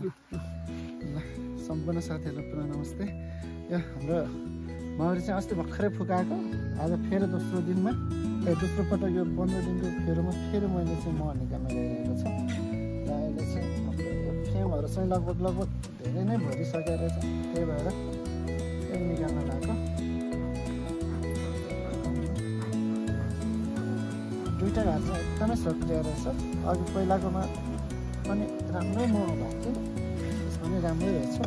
ल सम्पूर्ण साथीहरूलाई पुनः नमस्ते। यो हाम्रो माउरी चाहिँ अस्ति भर्खरै फुकाएको, आज फेरि दोस्रो दिनमा दोस्रो पटक यो 15 दिनको फेरोमा फेरि मैले चाहिँ मह निकाल्न गइरहेको छ। र अहिले चाहिँ हाम्रो यो फ्रेमहरू चाहिँ लगभग धेरै नै भरिसकेको रहेछ, त्यही भएर यो निकाल्न लागेको। दुईवटा घाट चाहिँ एकदमै सक्रिय रहेछ। अघि पहिलाकोमा पनि राम्रै मह भएको थियो, यसमा पनि राम्रै रहेछ।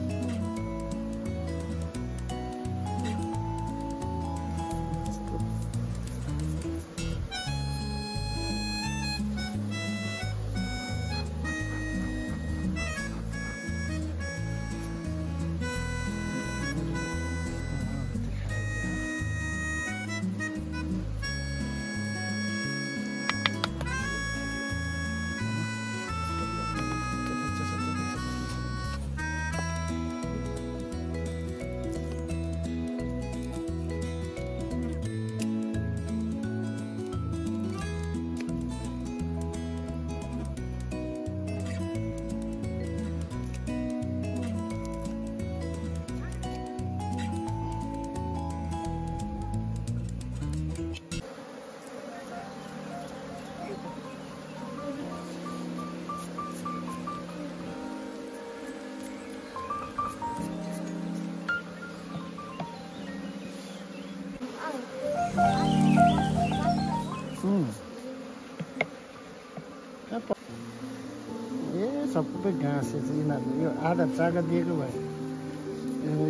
सबै घाँस चाहिँ यिनीहरूले यो आधा चाका दिएको भए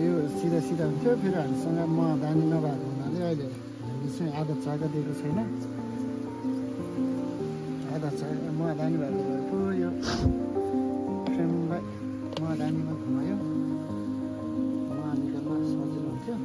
यो सिधा सिधा हुन्थ्यो। फेरि हामीसँग मह दानी नभएको हुनाले अहिले हामीले चाहिँ आधा चाका दिएको छैन। आधा चाका मह दानी भएको भए पो यो फ्रेमलाई मह दानीमा घुमायो मह निकाल्न सजिलो हुन्थ्यो।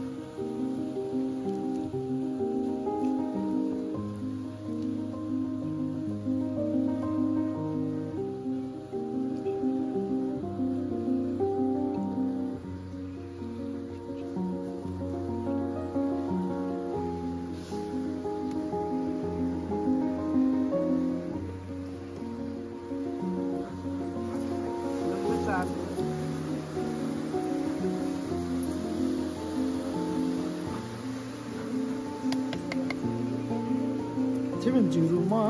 जिरो मह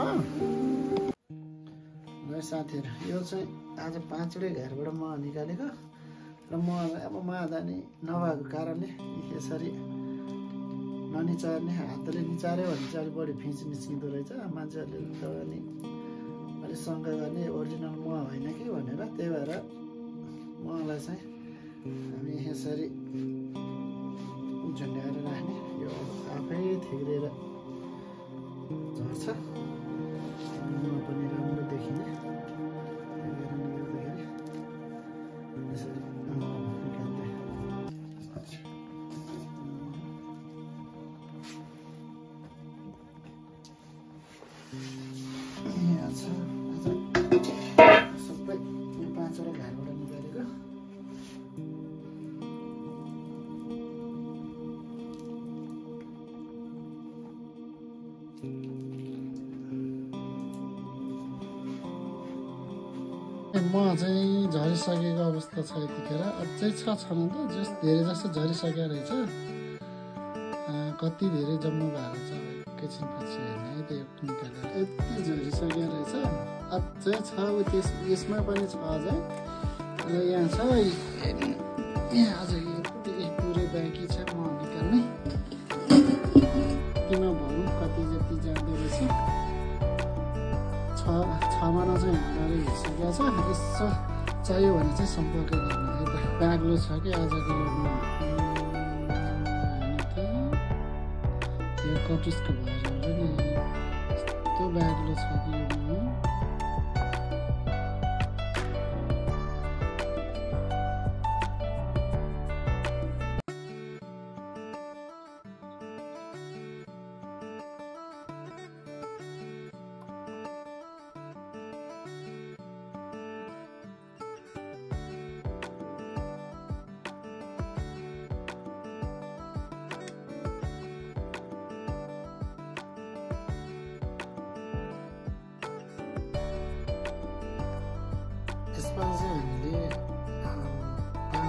र साथीहरू यो चाहिँ आज 5वटै घरबाट मह निकालेको र महलाई अब महदानी नभएको कारणले यसरी ननिचार्ने, हातले निचार्यो भने चाहिँ अलिक बढी फिँच निस्किँदो रहेछ। मान्छेहरूले त अनि अलिक शङ्का गर्ने ओरिजिनल मह होइन कि भनेर, त्यही भएर महलाई चाहिँ हामी यसरी झुन्ड्याएर राख्ने। यो आफै थिग्रेर झर्छ, मह पनि राम्रो देखिने। त्यही कारणले गर्दाखेरि यसरी निकाल्दै यहाँ छ। सबै यो 5वटा घरबाट निकालेको। मह चाहिँ झरिसकेको अवस्था छ यतिखेर, अझै छ छन त जस धेरै जस्तो झरिसकेको रहेछ। कति धेरै जम्मा भएको छ एकैछिनपछि हेर्ने है, त्यो निकालेर यति झरिसकेको रहेछ। अझै छ यसमा पनि छ अझै। र यहाँ छ यहाँ अझ यतिकै पुरै बाँकी छ मह निकाल्ने। किन भनौँ कति जति जाँदो रहेछ। 6 महिना चाहिँ हालेर हिँडिसकेको छ। यसो चाहियो भने चाहिँ सम्पर्क गर्नु है त। बाग्लो छ कि आजको यो कटुसको भएर हुन्छ नि, यस्तो बाग्लो छ कि यो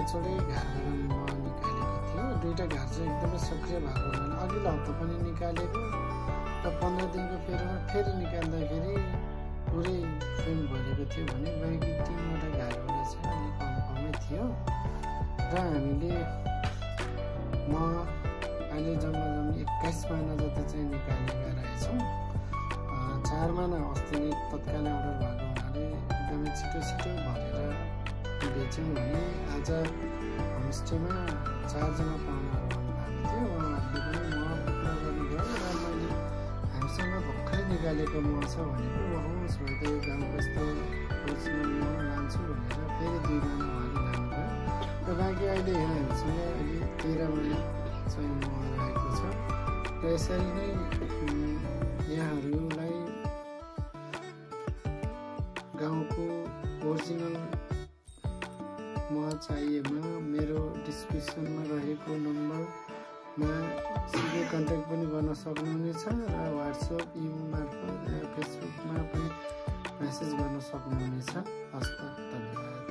5वटै घरबाट मह निकालेको थियो। 2टा घर चाहिँ एकदमै सक्रिय भएको हुनाले अघिल्लो हप्ता पनि निकालेको र 15 दिनको फेरि निकाल्दाखेरि पुरै फ्रेम भरेको थियो भने बाँकी 3वटा घरबाट चाहिँ अलिक कमै थियो र हामीले अहिले जम्मा 21 महिना जति चाहिँ निकालेका रहेछौँ। 4 महिना अस्ति नै तत्काल अर्डर भएको हुनाले एकदमै छिटो भरेर बेच्यौँ भने आज होमस्टेमा 4 जना पाहुनाहरू आउनुभएको थियो। उहाँहरूले पनि मह कुरा गर्नुभयो र मैले हामीसँग भर्खरै निकालेको मह छ भनेको होस् त यो गाउँको यस्तो ओरिजिनल मह लान्छु भनेर फेरि 2 महिना उहाँले लानुभयो र बाँकी अहिले हामीसँग अहिले 13 महिना चाहिँ मह रहेको छ र यसरी नै यहाँहरूलाई गाउँको ओरिजिनल मह चाहिएमा मेरो डिस्क्रिप्सनमा रहेको नम्बरमा सिधै कन्ट्याक्ट पनि गर्न सक्नुहुनेछ र वाट्सएप इमो मार्फत फेसबुकमा पनि मेसेज गर्न सक्नुहुनेछ। हस्त धन्यवाद।